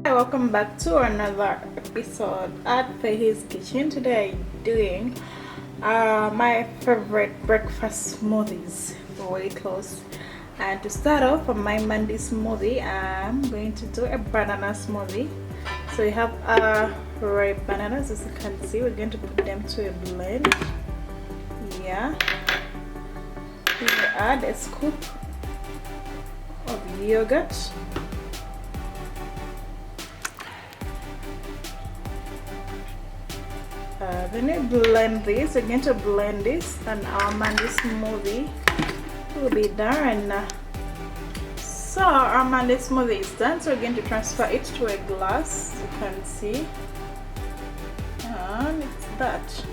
Welcome back to another episode at Fahey's Kitchen. Today I'm doing my favorite breakfast smoothies for weight loss. And to start off for my Monday smoothie, I'm going to do a banana smoothie. So we have ripe bananas, as you can see. We're going to put them to a blend. Yeah. We add a scoop of yogurt. Then we blend this. We're going to blend this, and our Monday smoothie will be done. So our Monday smoothie is done. So we're going to transfer it to a glass. You can see, and it's that.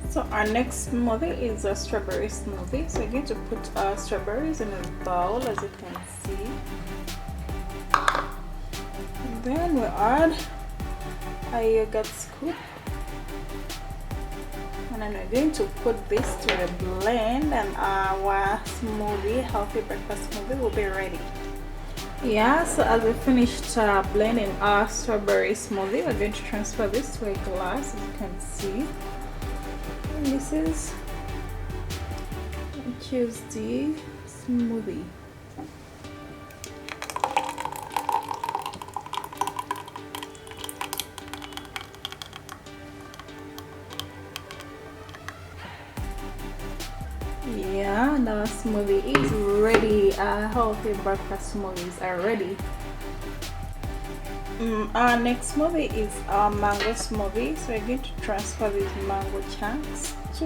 So our next smoothie is a strawberry smoothie. So we're going to put our strawberries in a bowl, as you can see. And then we add a yogurt scoop. And then we're going to put this to a blend, and our smoothie, healthy breakfast smoothie, will be ready. Yeah, so as we finished blending our strawberry smoothie, we're going to transfer this to a glass, as you can see. And this is Tuesday smoothie. Yeah, the smoothie is ready. Healthy breakfast smoothies are ready. Our next smoothie is our mango smoothie. So we're going to transfer these mango chunks to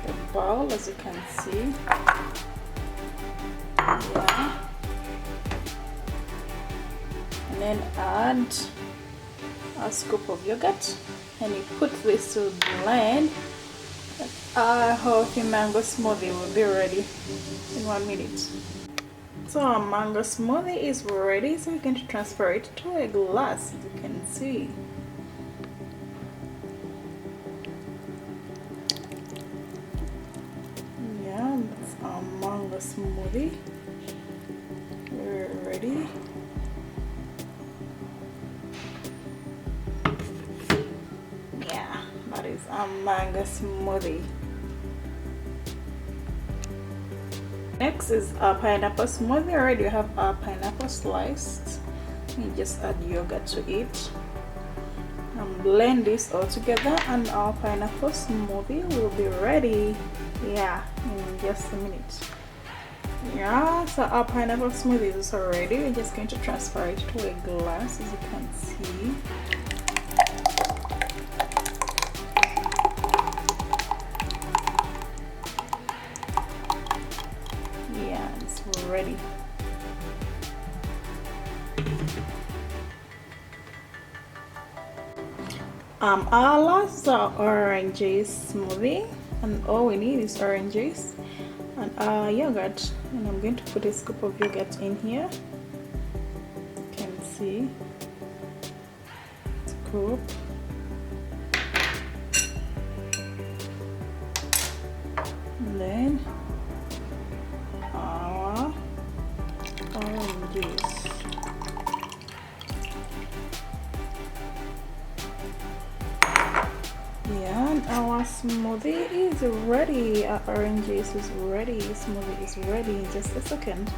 the bowl, as you can see. Yeah. And then add a scoop of yogurt, and you put this to blend. Our healthy mango smoothie will be ready in 1 minute. So our mango smoothie is ready, so you can transfer it to a glass, as you can see. Yeah, that's our mango smoothie. We're ready. Yeah, that is our mango smoothie. Next is our pineapple smoothie. Already you have our pineapple sliced. You just add yogurt to it and blend this all together, and our pineapple smoothie will be ready. Yeah, in just a minute. Yeah, so our pineapple smoothie is already. We're just going to transfer it to a glass, as you can see. Ready. Our last oranges smoothie, and all we need is oranges and yogurt, and I'm going to put a scoop of yogurt in here. You can see, scoop. And then oranges. Yeah, and our smoothie is ready. Our orange juice is ready. Smoothie is ready in just a second.